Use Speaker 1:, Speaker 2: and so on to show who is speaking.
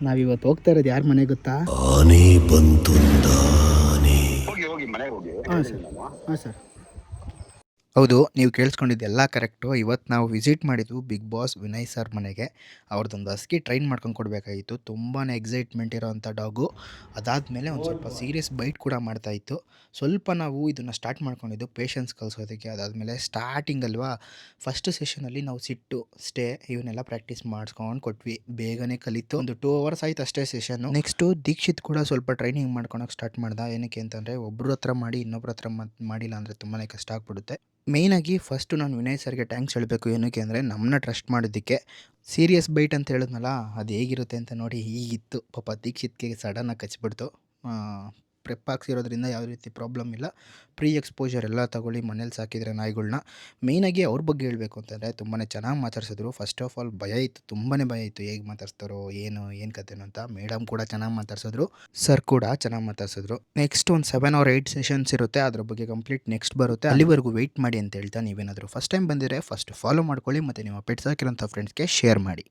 Speaker 1: ನಾವಿವತ್ತು ಹೋಗ್ತಾ ಇರೋದು ಯಾರ ಮನೆ ಗೊತ್ತಾ?
Speaker 2: ಆನೆ ಬಂತುಂದಾನೆ.
Speaker 3: ಹೋಗಿ ಹೋಗಿ ಮನೆಗೆ ಹೋಗಿ
Speaker 1: ಹಾಂ
Speaker 3: ಹೇಳಿದ್ದೀನಿ
Speaker 1: ಸರ್.
Speaker 3: ನಾನು.
Speaker 1: ಹಾಂ ಸರ್.
Speaker 4: ಹೌದು, ನೀವು ಕೇಳಿಸ್ಕೊಂಡಿದ್ದೆಲ್ಲ ಕರೆಕ್ಟು. ಇವತ್ತು ನಾವು ವಿಸಿಟ್ ಮಾಡಿದ್ದು ಬಿಗ್ ಬಾಸ್ ವಿನಯ್ ಸರ್ ಮನೆಗೆ. ಅವ್ರದ್ದೊಂದು ಹಸ್ಕಿ ಟ್ರೈನ್ ಮಾಡ್ಕೊಂಡು ಕೊಡಬೇಕಾಗಿತ್ತು. ತುಂಬಾ ಎಕ್ಸೈಟ್ಮೆಂಟ್ ಇರೋವಂಥ ಡಾಗು. ಅದಾದಮೇಲೆ ಒಂದು ಸ್ವಲ್ಪ ಸೀರಿಯಸ್ ಬೈಟ್ ಕೂಡ ಮಾಡ್ತಾಯಿತ್ತು. ಸ್ವಲ್ಪ ನಾವು ಇದನ್ನು ಸ್ಟಾರ್ಟ್ ಮಾಡ್ಕೊಂಡಿದ್ದು ಪೇಷನ್ಸ್ ಕಲಿಸೋದಕ್ಕೆ. ಅದಾದಮೇಲೆ ಸ್ಟಾರ್ಟಿಂಗ್ ಅಲ್ವಾ, ಫಸ್ಟ್ ಸೆಷನಲ್ಲಿ ನಾವು ಸಿಟ್ಟು, ಸ್ಟೇ ಇವನ್ನೆಲ್ಲ ಪ್ರಾಕ್ಟೀಸ್ ಮಾಡಿಸ್ಕೊಂಡು ಕೊಟ್ವಿ. ಬೇಗನೆ ಕಲಿತು. ಒಂದು 2 ಅವರ್ಸ್ ಆಯ್ತು ಅಷ್ಟೇ ಸೆಷನ್ನು. ನೆಕ್ಸ್ಟು ದೀಕ್ಷಿತ್ ಕೂಡ ಸ್ವಲ್ಪ ಟ್ರೈನಿಂಗ್ ಮಾಡ್ಕೊಳಕ್ಕೆ ಸ್ಟಾರ್ಟ್ ಮಾಡ್ದ. ಏನಕ್ಕೆ ಅಂತಂದರೆ ಒಬ್ಬರ ಹತ್ರ ಮಾಡಿ ಇನ್ನೊಬ್ರ ಹತ್ರ ಮಾಡಿಲ್ಲ ಅಂದರೆ ತುಂಬಾ ಕಷ್ಟ ಆಗ್ಬಿಡುತ್ತೆ. ಮೇಯ್ನಾಗಿ ಫಸ್ಟು ನಾನು ವಿನಯ್ ಸರ್ಗೆ ಥ್ಯಾಂಕ್ಸ್ ಹೇಳಬೇಕು. ಏನಕ್ಕೆ ಅಂದರೆ ನಮ್ಮನ್ನ ಟ್ರಸ್ಟ್ ಮಾಡಿದ್ದಕ್ಕೆ. ಸೀರಿಯಸ್ ಬೈಟ್ ಅಂತ ಹೇಳಿದ್ನಲ್ಲ, ಅದು ಹೇಗಿರುತ್ತೆ ಅಂತ ನೋಡಿ ಹೀಗಿತ್ತು. ಪಾಪ ದೀಕ್ಷಿತ್ಗೆ ಸಡನ್ನಾಗಿ ಕಚ್ಚಿಬಿಡ್ತು. ಪ್ರೆಪ್ ಹಾಕ್ಸಿರೋದ್ರಿಂದ ಯಾವುದೇ ರೀತಿ ಪ್ರಾಬ್ಲಮ್ ಇಲ್ಲ. ಪ್ರೀ ಎಕ್ಸ್ಪೋಜರ್ ಎಲ್ಲ ತೊಗೊಳ್ಳಿ, ಮನೇಲಿ ಸಾಕಿದರೆ ನಾಯಿಗಳ್ನ. ಮೇಯ್ನಾಗಿ ಅವ್ರ ಬಗ್ಗೆ ಹೇಳಬೇಕು ಅಂತಂದರೆ ತುಂಬಾ ಚೆನ್ನಾಗಿ ಮಾತಾಡ್ಸಿದ್ರು. ಫಸ್ಟ್ ಆಫ್ ಆಲ್ ಭಯ ಇತ್ತು, ತುಂಬಾ ಭಯ ಇತ್ತು. ಹೇಗೆ ಮಾತಾಡ್ಸ್ತಾರೋ ಏನು ಕಥೆನೋ ಅಂತ. ಮೇಡಮ್ ಕೂಡ ಚೆನ್ನಾಗಿ ಮಾತಾಡ್ಸಿದ್ರು, ಸರ್ ಕೂಡ ಚೆನ್ನಾಗಿ ಮಾತಾಡ್ಸಿದ್ರು. ನೆಕ್ಸ್ಟ್ ಒಂದು 7 or 8 ಸೆಷನ್ಸ್ ಇರುತ್ತೆ. ಅದ್ರ ಬಗ್ಗೆ ಕಂಪ್ಲೀಟ್ ನೆಕ್ಸ್ಟ್ ಬರುತ್ತೆ. ಅಲ್ಲಿವರೆಗೂ ವೆಯ್ಟ್ ಮಾಡಿ ಅಂತ ಹೇಳ್ತಾ, ನೀವೇನಾದರೂ ಫಸ್ಟ್ ಟೈಮ್ ಬಂದಿದ್ರೆ ಫಸ್ಟ್ ಫಾಲೋ ಮಾಡ್ಕೊಳ್ಳಿ ಮತ್ತು ನಿಮ್ಮ ಪೆಟ್ಸ್ ಹಾಕಿರೋಂಥ ಫ್ರೆಂಡ್ಸ್ಗೆ ಶೇರ್ ಮಾಡಿ.